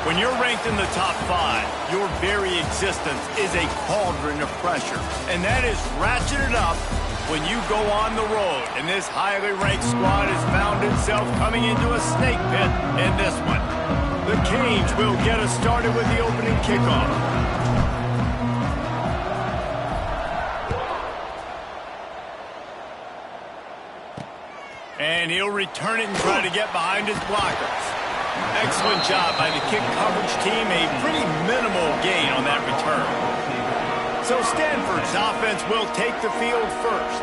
When you're ranked in the top 5, your very existence is a cauldron of pressure. And that is ratcheted up when you go on the road. And this highly ranked squad has found itself coming into a snake pit in this one. The Canes will get us started with the opening kickoff. And he'll return it and try to get behind his blockers. Excellent job by the kick coverage team. A pretty minimal gain on that return. So Stanford's offense will take the field first.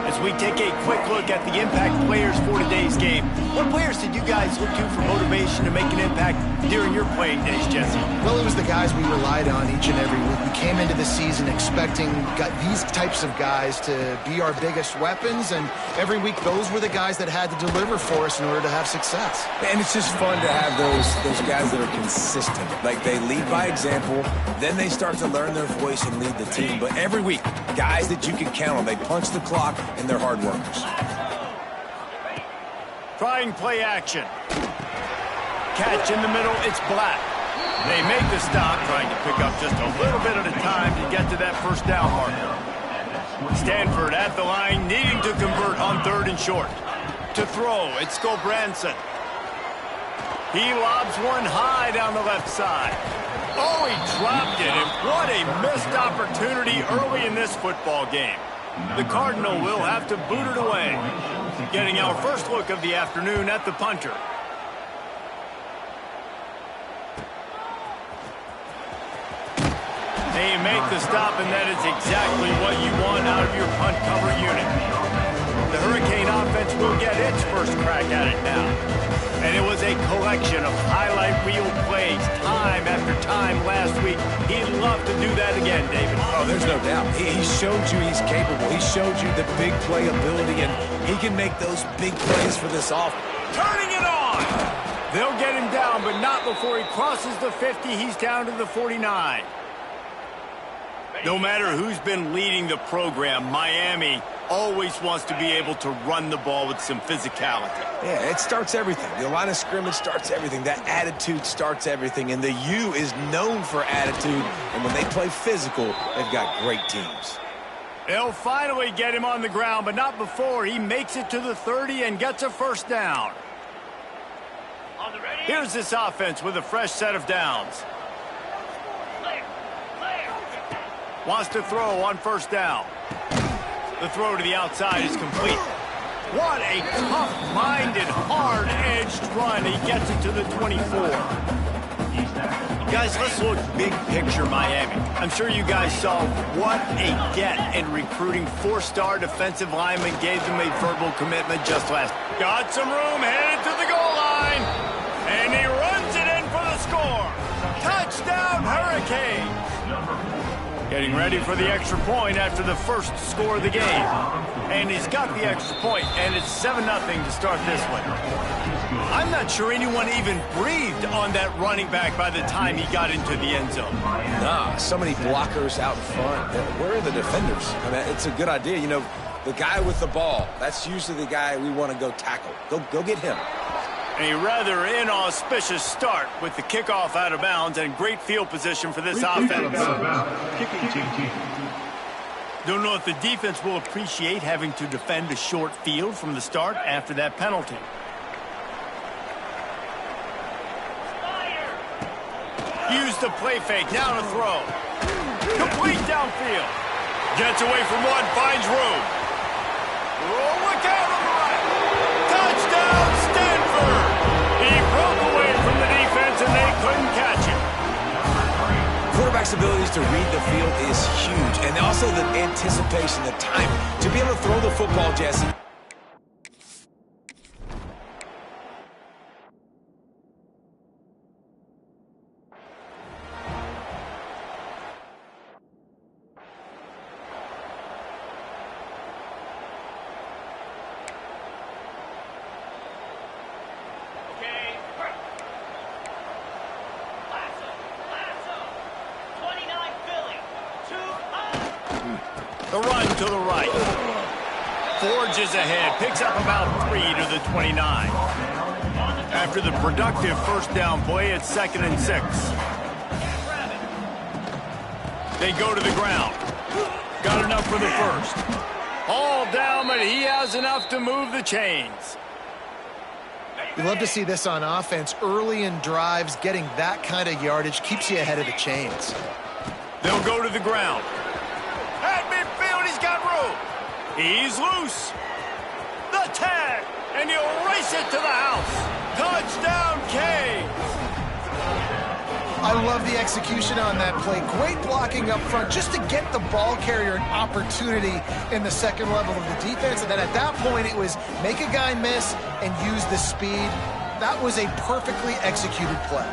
As we take a quick look at the impact players for today's game, what players did you guys look to for motivation to make an impact during your playing days, Jesse? Well, it was the guys we relied on each and every week. We came into the season expecting these types of guys to be our biggest weapons, and every week those were the guys that had to deliver for us in order to have success. And it's just fun to have those guys that are consistent. Like, they lead by example, then they start to learn their voice and lead the team. But every week, guys that you can count on, they punch the clock, and they're hard workers. Trying play action. Catch in the middle, it's Black. They make the stop, trying to pick up just a little bit at a time to get to that first down marker. Stanford at the line, needing to convert on 3rd and short. To throw, it's Gulbranson. He lobs one high down the left side. Oh, he dropped it, and what a missed opportunity early in this football game. The Cardinal will have to boot it away. Getting our first look of the afternoon at the punter. They make the stop, and that is exactly what you want out of your punt cover unit. The Hurricane offense will get its first crack at it now. And it was a collection of highlight reel plays time after time last week. He'd love to do that again, David. Oh, there's no doubt. He showed you he's capable. He showed you the big play ability, and he can make those big plays for this offense. Turning it on! They'll get him down, but not before he crosses the 50. He's down to the 49. No matter who's been leading the program, Miami always wants to be able to run the ball with some physicality. Yeah, it starts everything. The line of scrimmage starts everything. That attitude starts everything. And the U is known for attitude. And when they play physical, they've got great teams. They'll finally get him on the ground, but not before he makes it to the 30 and gets a first down. Here's this offense with a fresh set of downs. Wants to throw on first down. The throw to the outside is complete. What a tough-minded, hard-edged run. He gets it to the 24. Guys, let's look big picture Miami. I'm sure you guys saw what a get in recruiting. 4-star defensive lineman gave them a verbal commitment just last. Got some room, headed to the goal line. And he runs it in for the score. Touchdown, Hurricanes. Getting ready for the extra point after the first score of the game. And he's got the extra point, and it's 7-0 to start this one. I'm not sure anyone even breathed on that running back by the time he got into the end zone. Nah, so many blockers out front. Where are the defenders? I mean, it's a good idea. You know, the guy with the ball, that's usually the guy we want to go tackle. Go get him. A rather inauspicious start with the kickoff out of bounds and great field position for this offense. Don't know if the defense will appreciate having to defend a short field from the start after that penalty. Use the play fake, now to throw. Complete downfield. Gets away from one, finds room. Oh, look out on the right. Touchdown, Stanford. He broke away from the defense and they couldn't catch him. Quarterback's abilities to read the field is huge. And also the anticipation, the timing. To be able to throw the football, Jesse. The run to the right. Forges ahead. Picks up about 3 to the 29. After the productive first down play, it's 2nd and 6. They go to the ground. Got enough for the first. All down, but he has enough to move the chains. You love to see this on offense. Early in drives, getting that kind of yardage keeps you ahead of the chains. They'll go to the ground. At midfield, he's got room. He's loose. The tag, and he'll race it to the house. Touchdown, Canes. I love the execution on that play. Great blocking up front just to get the ball carrier an opportunity in the second level of the defense. And then at that point, it was make a guy miss and use the speed. That was a perfectly executed play.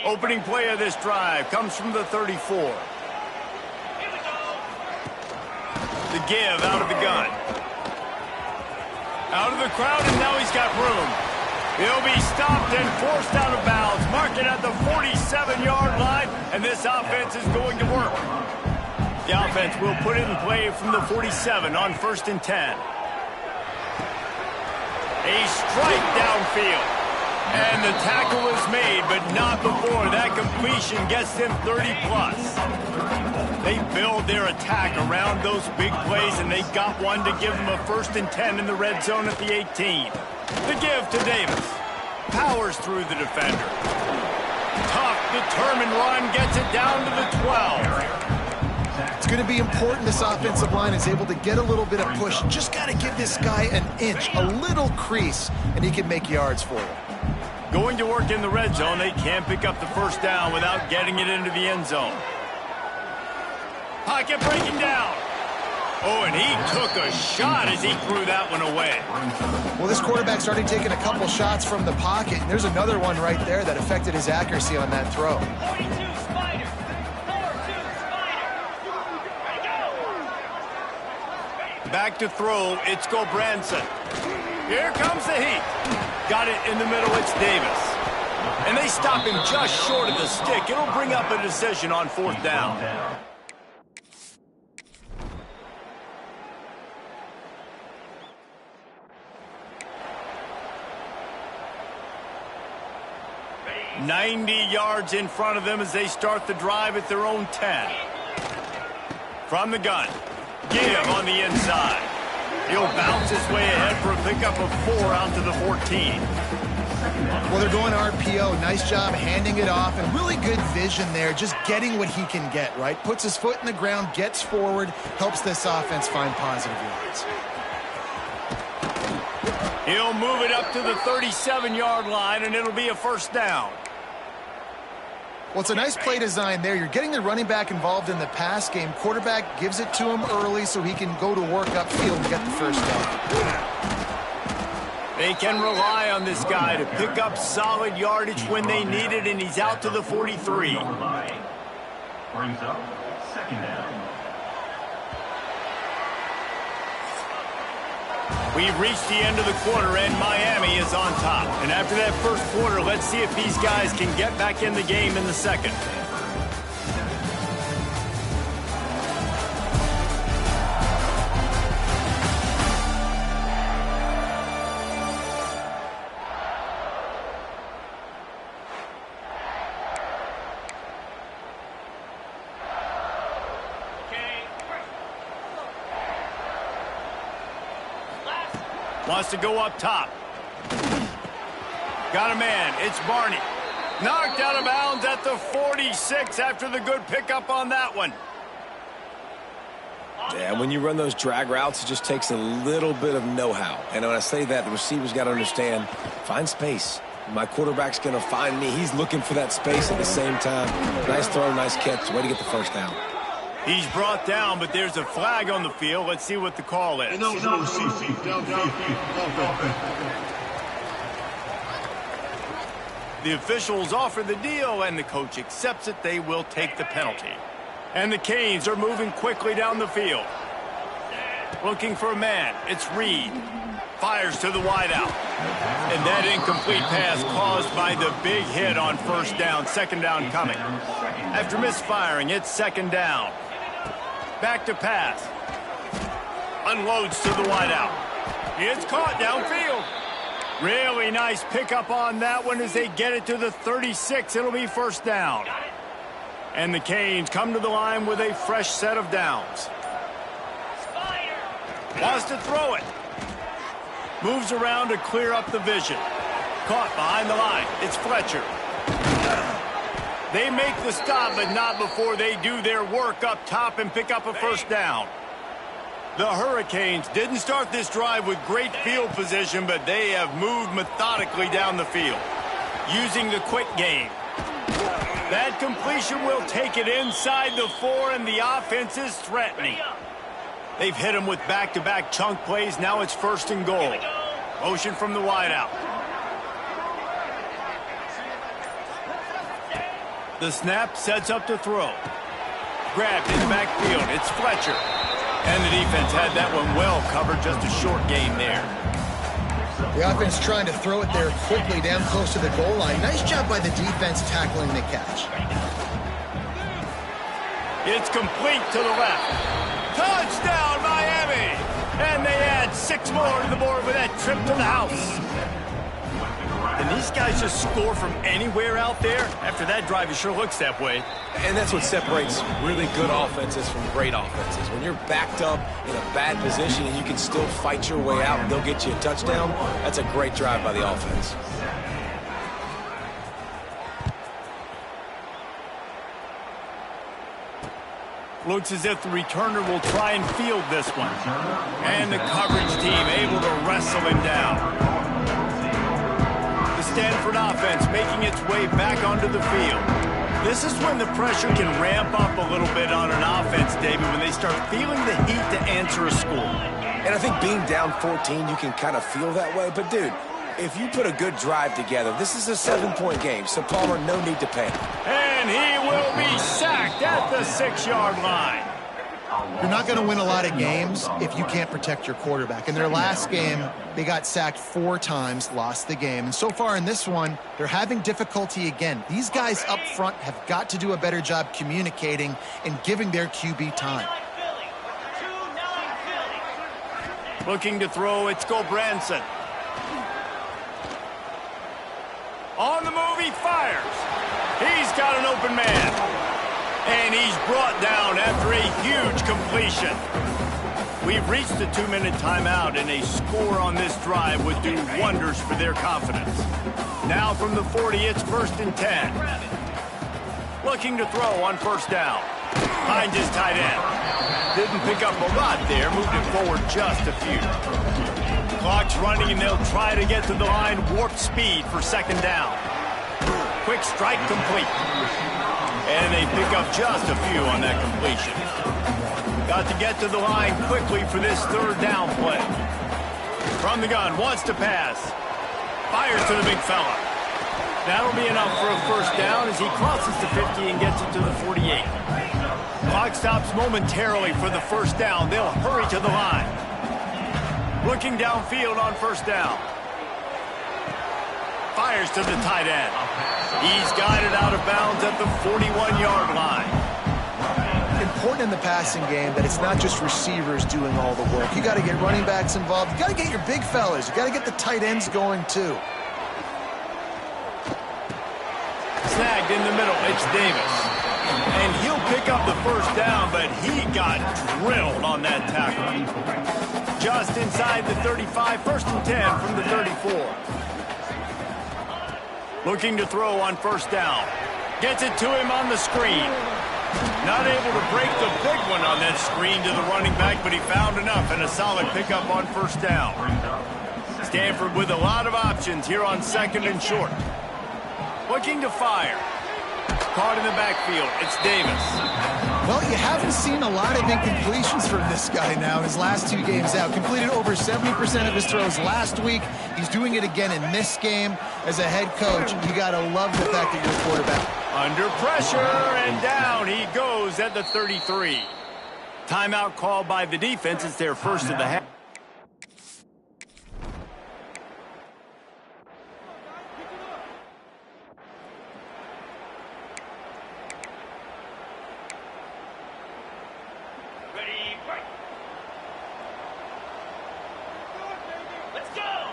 Opening play of this drive comes from the 34. The give out of the gun. Out of the crowd, and now he's got room. He'll be stopped and forced out of bounds. Mark it at the 47-yard line, and this offense is going to work. The offense will put it in play from the 47 on 1st and 10. A strike downfield. And the tackle is made, but not before that completion gets them 30-plus. They build their attack around those big plays, and they got one to give them a 1st and 10 in the red zone at the 18. The give to Davis. Powers through the defender. Tough, determined run gets it down to the 12. It's going to be important this offensive line is able to get a little bit of push. Just got to give this guy an inch, a little crease, and he can make yards for you. Going to work in the red zone, they can't pick up the first down without getting it into the end zone. Pocket breaking down. Oh, and he took a shot as he threw that one away. Well, this quarterback started taking a couple shots from the pocket, and there's another one right there that affected his accuracy on that throw. 42 Spider. 42 Spider. Back to throw, it's Gulbranson. Here comes the heat. Got it in the middle, it's Davis. And they stop him just short of the stick. It'll bring up a decision on 4th down. "90 yards in front of them as they start the drive at their own 10. From the gun, give on the inside. He'll bounce his way ahead for a pickup of 4 out to the 14. Well, they're going RPO. Nice job handing it off, and really good vision there, just getting what he can get, right? Puts his foot in the ground, gets forward, helps this offense find positive yards. He'll move it up to the 37-yard line, and it'll be a 1st down. Well, it's a nice play design there. You're getting the running back involved in the pass game. Quarterback gives it to him early so he can go to work upfield and get the first down. They can rely on this guy to pick up solid yardage when they need it, and he's out to the 43. Brings up 2nd down. We've reached the end of the quarter, and Miami is on top. And after that first quarter, let's see if these guys can get back in the game in the second. Wants to go up top. Got a man. It's Barney. Knocked out of bounds at the 46 after the good pickup on that one. Yeah, when you run those drag routes, it just takes a little bit of know-how. And when I say that, the receiver's got to understand, find space. My quarterback's going to find me. He's looking for that space at the same time. Nice throw, nice catch. Way to get the first down. He's brought down, but there's a flag on the field. Let's see what the call is. The officials offer the deal, and the coach accepts it. They will take the penalty. And the Canes are moving quickly down the field. Looking for a man. It's Reed. Fires to the wideout. And that incomplete pass caused by the big hit on first down. Second down coming. After misfiring, it's second down. Back to pass. Unloads to the wideout. It's caught downfield. Really nice pickup on that one as they get it to the 36. It'll be first down. And the Canes come to the line with a fresh set of downs. Wants to throw it. Moves around to clear up the vision. Caught behind the line. It's Fletcher. They make the stop, but not before they do their work up top and pick up a first down. The Hurricanes didn't start this drive with great field position, but they have moved methodically down the field, using the quick game. That completion will take it inside the 4, and the offense is threatening. They've hit him with back-to-back chunk plays. Now it's first and goal. Motion from the wideout. The snap sets up to throw. Grabbed in the backfield. It's Fletcher. And the defense had that one well covered. Just a short gain there. The offense trying to throw it there quickly down close to the goal line. Nice job by the defense tackling the catch. It's complete to the left. Touchdown, Miami! And they add 6 more to the board with that trip to the house. And these guys just score from anywhere out there? After that drive, it sure looks that way. And that's what separates really good offenses from great offenses. When you're backed up in a bad position and you can still fight your way out and they'll get you a touchdown, that's a great drive by the offense. Looks as if the returner will try and field this one. And the coverage team able to wrestle him down. The Stanford offense making its way back onto the field. This is when the pressure can ramp up a little bit on an offense, David, when they start feeling the heat to answer a score. And I think being down 14, you can kind of feel that way. But, dude, if you put a good drive together, this is a 7-point game, so Palmer, no need to panic. And he will be sacked at the 6-yard line. You're not going to win a lot of games if you can't protect your quarterback. In their last game, they got sacked 4 times, lost the game. And so far in this one, they're having difficulty again. These guys up front have got to do a better job communicating and giving their QB time. Looking to throw, it's Gulbranson. On the move, he fires. He's got an open man. And he's brought down after a huge completion. We've reached the 2-minute timeout, and a score on this drive would do wonders for their confidence. Now from the 40, it's first and 10. Looking to throw on first down. Finds his tight end. Didn't pick up a lot there, moved it forward just a few. Clock's running, and they'll try to get to the line. Warp speed for second down. Quick strike complete. And they pick up just a few on that completion. Got to get to the line quickly for this third down play. From the gun, wants to pass. Fires to the big fella. That'll be enough for a first down as he crosses the 50 and gets it to the 48. Clock stops momentarily for the first down. They'll hurry to the line. Looking downfield on first down. Fires to the tight end. He's got it out of bounds at the 41-yard line. Important in the passing game that it's not just receivers doing all the work. You got to get running backs involved. You got to get your big fellas. You got to get the tight ends going too. Snagged in the middle, it's Davis. And he'll pick up the first down, but he got drilled on that tackle. Just inside the 35, first and 10 from the 34. Looking to throw on first down. Gets it to him on the screen. Not able to break the big one on that screen to the running back, but he found enough and a solid pickup on first down. Stanford with a lot of options here on second and short. Looking to fire. Caught in the backfield. It's Davis. Well, you haven't seen a lot of incompletions from this guy now in his last 2 games out. Completed over 70% of his throws last week. He's doing it again in this game. As a head coach, you got to love the fact that you're a quarterback. Under pressure, and down he goes at the 33. Timeout called by the defense. It's their first of the half.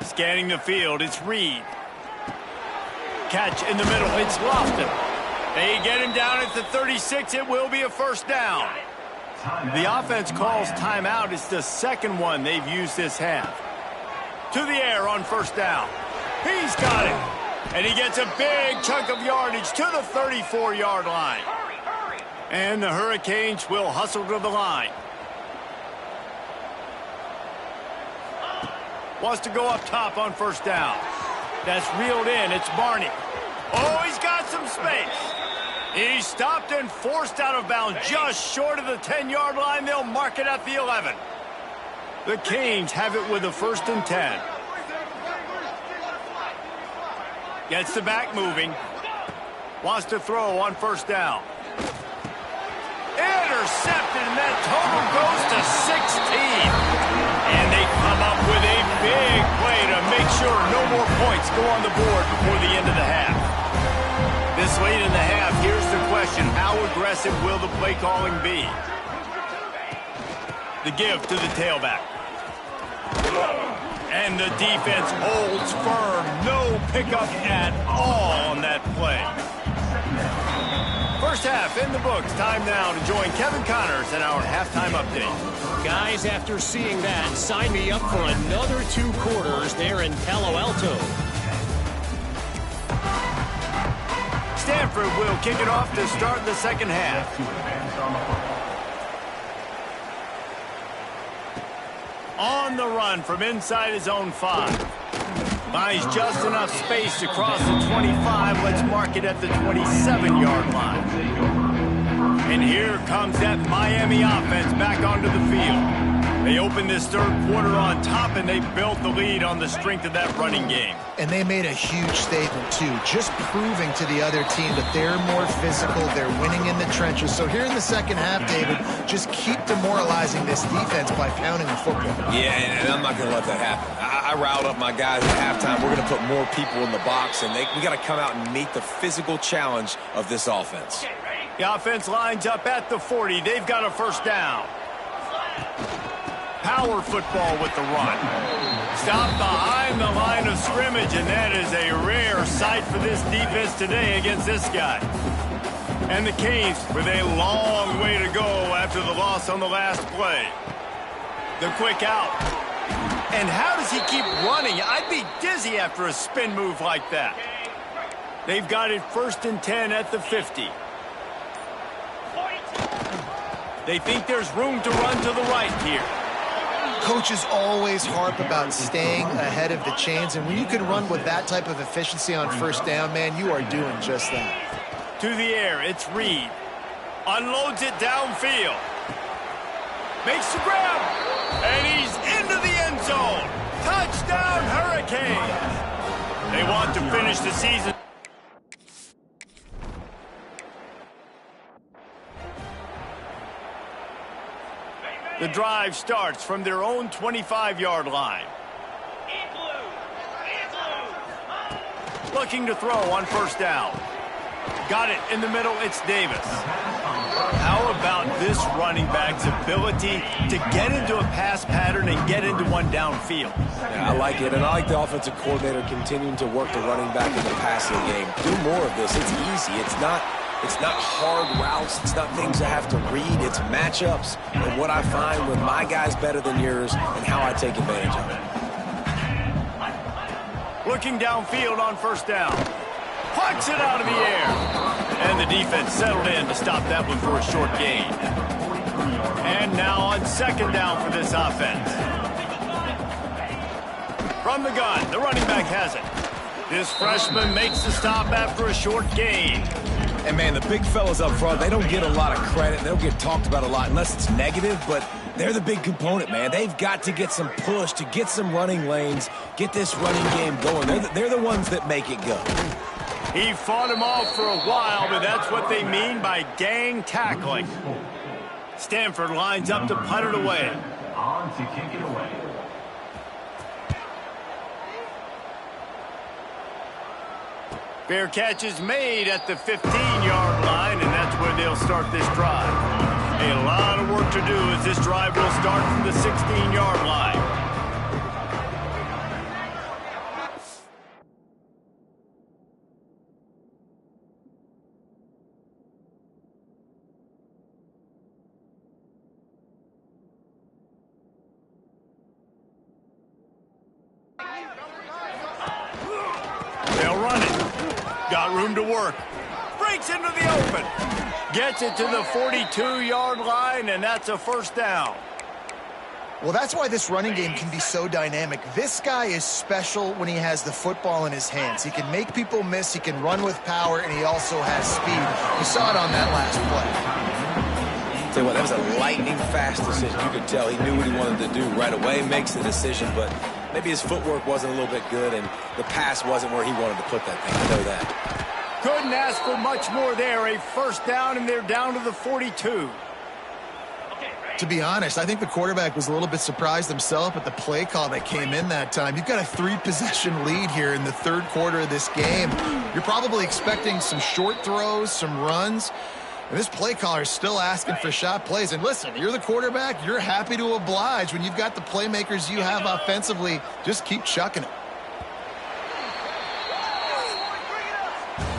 Scanning the field, it's Reed. Catch in the middle, it's Lofton. They get him down at the 36. It will be a first down. The offense calls timeout. It's the second one they've used this half. To the air on first down. He's got it. And he gets a big chunk of yardage to the 34-yard line. And the Hurricanes will hustle to the line. Wants to go up top on first down. That's reeled in. It's Barney. Oh, he's got some space. He's stopped and forced out of bounds just short of the 10-yard line. They'll mark it at the 11. The Canes have it with a 1st and 10. Gets the back moving. Wants to throw on first down. Intercepted, and that total goes to 16. And they come up with a big play to make sure no more points go on the board before the end of the half. This late in the half, here's the question. How aggressive will the play calling be? The give to the tailback. And the defense holds firm. No pickup at all on that play. First half in the books. Time now to join Kevin Connors in our halftime update. Guys, after seeing that, sign me up for another 2 quarters there in Palo Alto. Stanford will kick it off to start the second half. On the run from inside his own 5. Buys just enough space to cross the 25. Let's mark it at the 27-yard line. And here comes that Miami offense back onto the field. They opened this third quarter on top, and they built the lead on the strength of that running game. And they made a huge statement, too, just proving to the other team that they're more physical, they're winning in the trenches. So here in the second half, David, just keep demoralizing this defense by pounding the football. Yeah, and I'm not going to let that happen. I riled up my guys at halftime. We're going to put more people in the box, and we got to come out and meet the physical challenge of this offense. The offense lines up at the 40. They've got a first down. Power football with the run. Stop behind the line of scrimmage, and that is a rare sight for this defense today against this guy. And the Canes with a long way to go after the loss on the last play. The quick out. And how does he keep running? I'd be dizzy after a spin move like that. They've got it 1st and 10 at the 50. They think there's room to run to the right here. Coaches always harp about staying ahead of the chains, and when you can run with that type of efficiency on first down, man, you are doing just that. To the air, it's Reed. Unloads it downfield. Makes the grab, and he's into the end zone. Touchdown, Hurricanes. They want to finish the season. The drive starts from their own 25-yard line. Looking to throw on first down. Got it in the middle, it's Davis. How about this running back's ability to get into a pass pattern and get into one downfield? Yeah, I like it, and I like the offensive coordinator continuing to work the running back in the passing game. Do more of this. It's easy. It's not hard routes. It's not things I have to read. It's matchups and what I find when my guy's better than yours and how I take advantage of it. Looking downfield on first down. Pucks it out of the air. And the defense settled in to stop that one for a short gain. And now on second down for this offense. From the gun, the running back has it. This freshman makes the stop after a short gain. And, man, the big fellas up front, they don't get a lot of credit. They don't get talked about a lot unless it's negative, but they're the big component, man. They've got to get some push, to get some running lanes, get this running game going. They're the ones that make it go. He fought him off for a while, but that's what they mean by gang tackling. Stanford lines up to punt it away. On to kick it away. Fair catch is made at the 15-yard line, and that's where they'll start this drive. A lot of work to do as this drive will start from the 16-yard line. They'll run it. Got room to work. Breaks into the open. Gets it to the 42-yard line, and that's a first down. Well, that's why this running game can be so dynamic. This guy is special when he has the football in his hands. He can make people miss, he can run with power, and he also has speed. We saw it on that last play. Tell you what, that was a lightning-fast decision. You could tell he knew what he wanted to do right away, makes the decision, but maybe his footwork wasn't a little bit good, and the pass wasn't where he wanted to put that thing. I know that. Couldn't ask for much more there. A first down, and they're down to the 42. To be honest, I think the quarterback was a little bit surprised himself at the play call that came in that time. You've got a 3-possession lead here in the third quarter of this game. You're probably expecting some short throws, some runs. And this play caller is still asking for shot plays. And listen, you're the quarterback. You're happy to oblige. When you've got the playmakers you have offensively, just keep chucking it.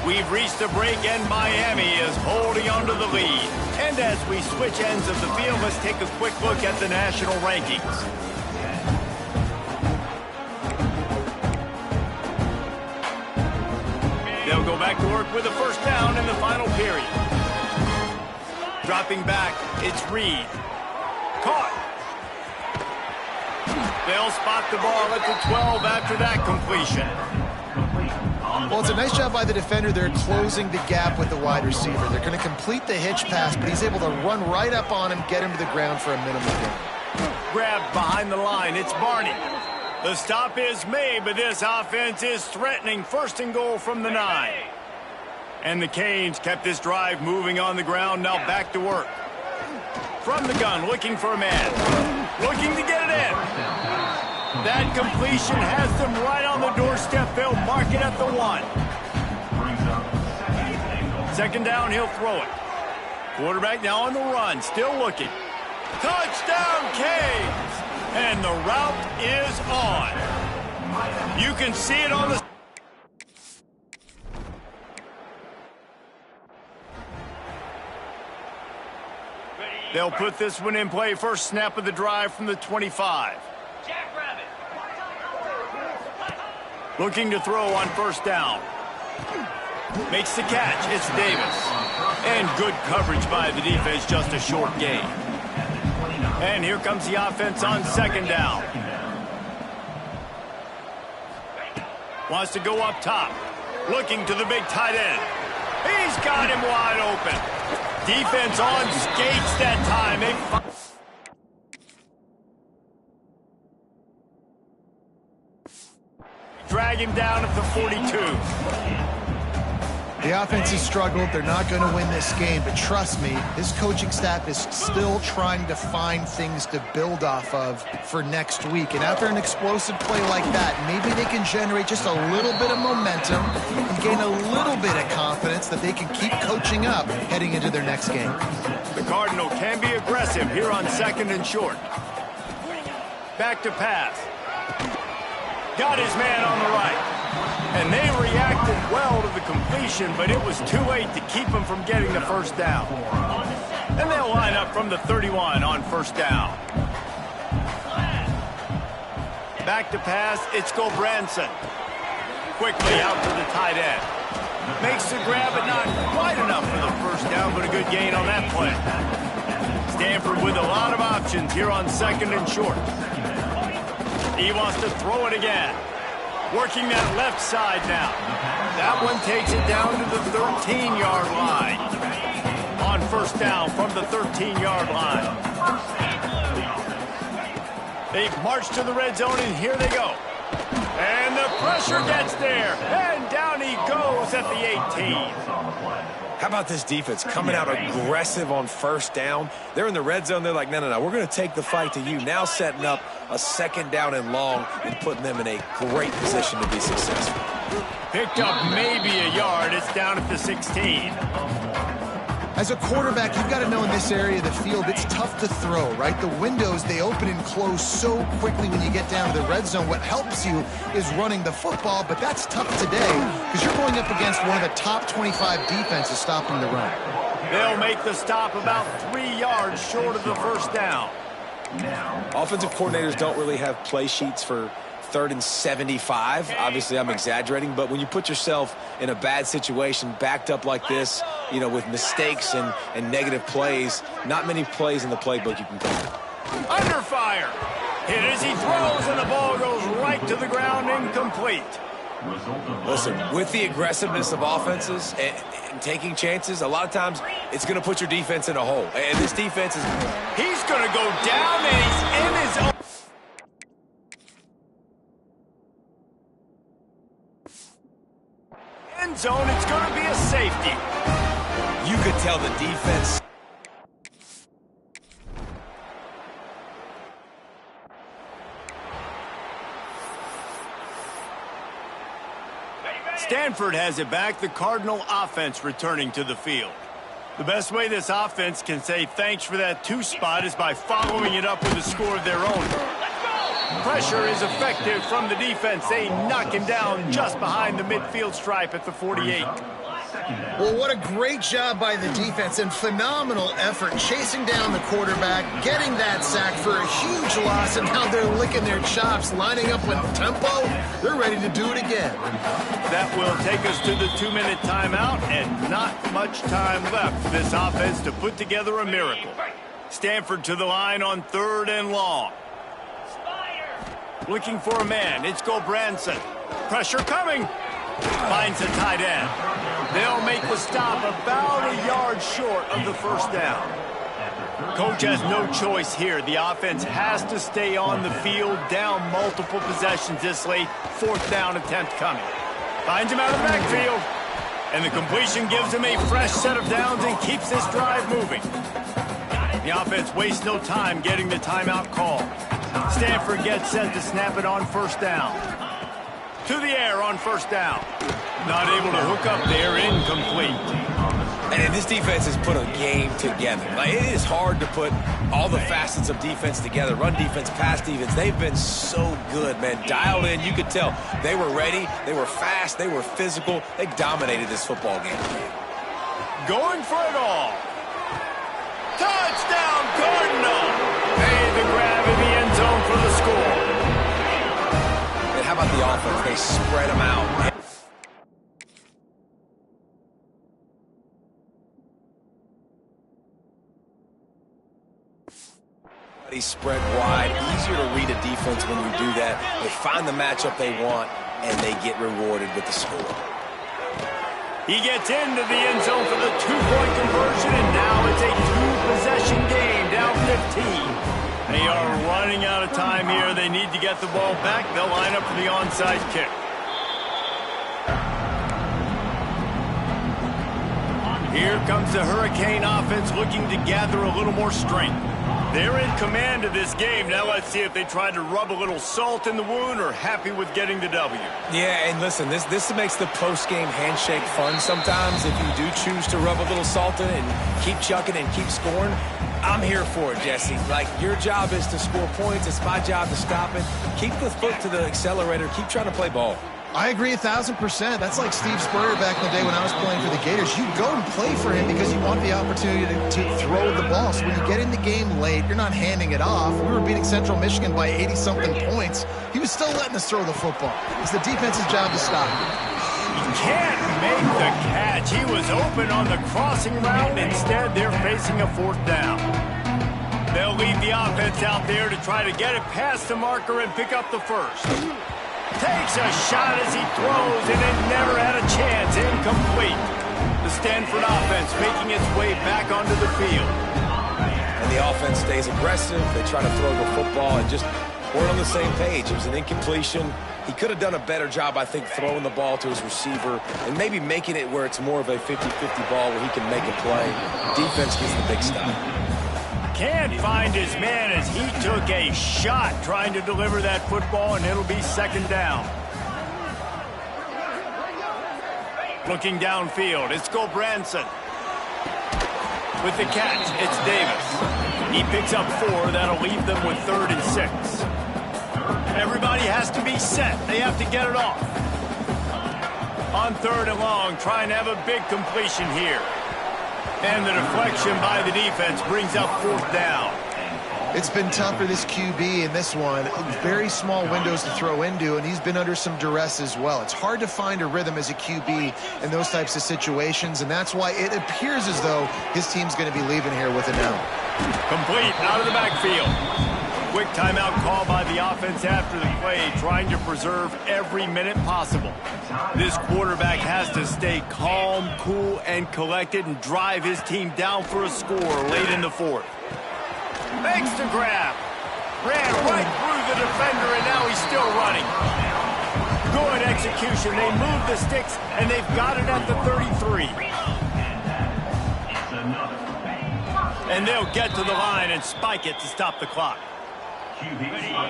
We've reached the break, and Miami is holding on to the lead. And as we switch ends of the field, let's take a quick look at the national rankings. They'll go back to work with a first down in the final period. Dropping back, it's Reed. Caught. They'll spot the ball at the 12 after that completion. Well, it's a nice job by the defender. They're closing the gap with the wide receiver. They're going to complete the hitch pass, but he's able to run right up on him, get him to the ground for a minimum gain. Grabbed behind the line. It's Barney. The stop is made, but this offense is threatening. First and goal from the 9. And the Canes kept this drive moving on the ground. Now back to work. From the gun, looking for a man. Looking to get it in. That completion has them right on the doorstep. They'll mark it at the 1. Second down, he'll throw it. Quarterback now on the run, still looking. Touchdown, Canes! And the route is on. You can see it on the... They'll put this one in play. First snap of the drive from the 25. Looking to throw on first down. Makes the catch. It's Davis. And good coverage by the defense, just a short gain. And here comes the offense on second down. Wants to go up top. Looking to the big tight end. He's got him wide open. Defense on skates that time. Drag him down at the 42. The offense has struggled. They're not going to win this game, but trust me, this coaching staff is still trying to find things to build off of for next week. And after an explosive play like that, maybe they can generate just a little bit of momentum and gain a little bit of confidence that they can keep coaching up heading into their next game. The Cardinal can be aggressive here on second and short. Back to pass. Got his man on the right. And they reacted well to the completion, but it was too late to keep him from getting the first down. And they'll line up from the 31 on first down. Back to pass, it's Gulbranson. Quickly out to the tight end. Makes the grab, but not quite enough for the first down, but a good gain on that play. Stanford with a lot of options here on second and short. He wants to throw it again. Working that left side now. That one takes it down to the 13-yard line. On first down from the 13-yard line. They march to the red zone, and here they go. And the pressure gets there. And down he goes at the 18. How about this defense coming out aggressive on first down? They're in the red zone. They're like, no, we're going to take the fight to you. Now setting up a second down and long and putting them in a great position to be successful. Picked up maybe a yard. It's down at the 16. As a quarterback, you've got to know in this area of the field, it's tough to throw, right? The windows, they open and close so quickly when you get down to the red zone. What helps you is running the football, but that's tough today because you're going up against one of the top 25 defenses stopping the run. They'll make the stop about 3 yards short of the first down. Offensive coordinators don't really have play sheets for 3rd and 75. Obviously, I'm exaggerating, but when you put yourself in a bad situation, backed up like this, you know, with mistakes and negative plays, not many plays in the playbook you can call. Under fire. Hit as he throws, and the ball goes right to the ground, incomplete. Listen, with the aggressiveness of offenses and taking chances, a lot of times it's going to put your defense in a hole. And this defense is... He's going to go down, and he's in his own... end zone. It's going to be a safety. You could tell the defense. Stanford has it back. The Cardinal offense returning to the field. The best way this offense can say thanks for that 2 spot is by following it up with a score of their own. Pressure is effective from the defense. They knock him down just behind the midfield stripe at the 48. Well, what a great job by the defense and phenomenal effort chasing down the quarterback, getting that sack for a huge loss, and now they're licking their chops, lining up with tempo. They're ready to do it again. That will take us to the 2-minute timeout, and not much time left for this offense to put together a miracle. Stanford to the line on 3rd and long. Looking for a man. It's Gulbranson. Pressure coming. Finds a tight end. They'll make the stop about a yard short of the first down. Coach has no choice here. The offense has to stay on the field, down multiple possessions this late. 4th down attempt coming. Finds him out of the backfield. And the completion gives him a fresh set of downs and keeps this drive moving. The offense wastes no time getting the timeout call. Stanford gets set to snap it on first down. To the air on first down. Not able to hook up there, incomplete. And this defense has put a game together. Like, it is hard to put all the facets of defense together. Run defense, pass defense. They've been so good, man. Dialed in. You could tell they were ready. They were fast. They were physical. They dominated this football game. Going for it all. Touchdown, Cardinal. Made the grab in the end zone for the score. And how about the offense? They spread them out. He spread wide. Easier to read a defense when you do that. They find the matchup they want, and they get rewarded with the score. He gets into the end zone for the 2-point conversion, and now it's a 2-possession game, down 15. They are running out of time here. They need to get the ball back. They'll line up for the onside kick. Here comes the Hurricane offense looking to gather a little more strength. They're in command of this game. Now let's see if they try to rub a little salt in the wound or happy with getting the W. Yeah, and listen, this makes the post-game handshake fun sometimes. If you do choose to rub a little salt in and keep chucking and keep scoring, I'm here for it, Jesse. Like, your job is to score points. It's my job to stop it. Keep the foot to the accelerator. Keep trying to play ball. I agree 1,000%. That's like Steve Spurrier back in the day when I was playing for the Gators. You go and play for him because you want the opportunity to throw the ball. So when you get in the game late, you're not handing it off. We were beating Central Michigan by 80-something points. He was still letting us throw the football. It's the defense's job to stop him. He can't make the catch. He was open on the crossing route. Instead, they're facing a 4th down. They'll leave the offense out there to try to get it past the marker and pick up the first. Takes a shot as he throws, and it never had a chance. Incomplete. The Stanford offense making its way back onto the field. And the offense stays aggressive. They try to throw the football and just weren't on the same page. It was an incompletion. He could have done a better job, I think, throwing the ball to his receiver and maybe making it where it's more of a 50-50 ball where he can make a play. Defense gets the big stop. Can't find his man as he took a shot trying to deliver that football, and it'll be second down. Looking downfield, it's Gulbranson. With the catch, it's Davis. He picks up 4. That'll leave them with 3rd and 6. Everybody has to be set. They have to get it off. On 3rd and long, trying to have a big completion here. And the deflection by the defense brings up 4th down. It's been tough for this QB in this one. Very small windows to throw into, and he's been under some duress as well. It's hard to find a rhythm as a QB in those types of situations, and that's why it appears as though his team's going to be leaving here with an out. Complete out of the backfield. Quick timeout call by the offense after the play, trying to preserve every minute possible. This quarterback has to stay calm, cool, and collected and drive his team down for a score late in the 4th. Makes the grab. Ran right through the defender, and now he's still running. Good execution. They move the sticks, and they've got it at the 33. And they'll get to the line and spike it to stop the clock.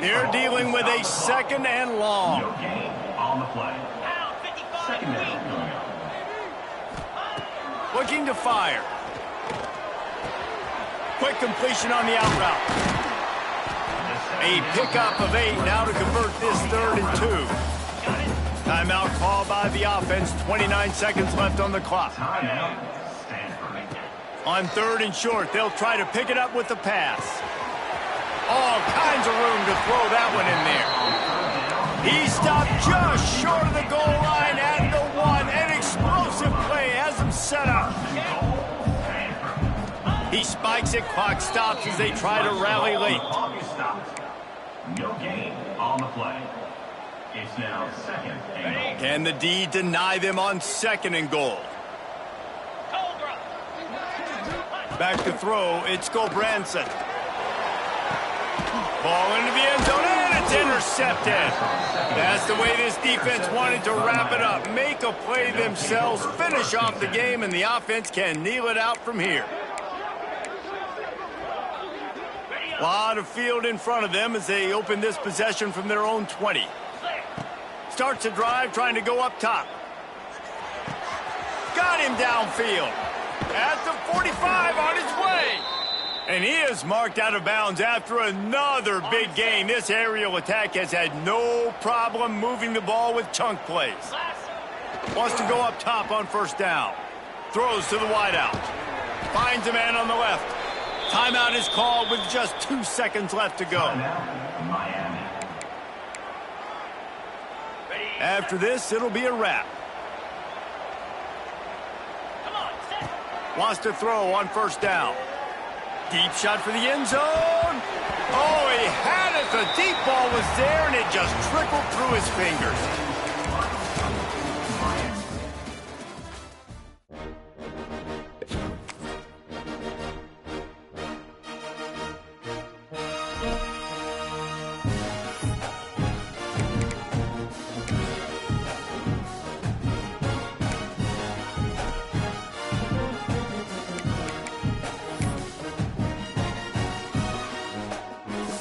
They're dealing with a 2nd and long. On the play. Second down. Looking to fire. Quick completion on the out route. A pickup of 8 now to convert this 3rd and 2. Timeout call by the offense. 29 seconds left on the clock. On 3rd and short, they'll try to pick it up with the pass. All kinds of room to throw that one in there. He stopped just short of the goal line at the 1. An explosive play has him set up. He spikes it, clock stops as they try to rally late. No gain on the play. It's now 2nd and goal. Can the D deny them on 2nd and goal? Back to throw, it's Gulbranson. Ball into the end zone, and it's intercepted. That's the way this defense wanted to wrap it up. Make a play themselves, finish off the game, and the offense can kneel it out from here. A lot of field in front of them as they open this possession from their own 20. Starts a drive, trying to go up top. Got him downfield. At the 45, on his way. And he is marked out of bounds after another big gain. This aerial attack has had no problem moving the ball with chunk plays. Wants to go up top on 1st down. Throws to the wideout. Finds a man on the left. Timeout is called with just 2 seconds left to go. After this, it'll be a wrap. Wants to throw on 1st down. Deep shot for the end zone. Oh, he had it. The deep ball was there, and it just trickled through his fingers.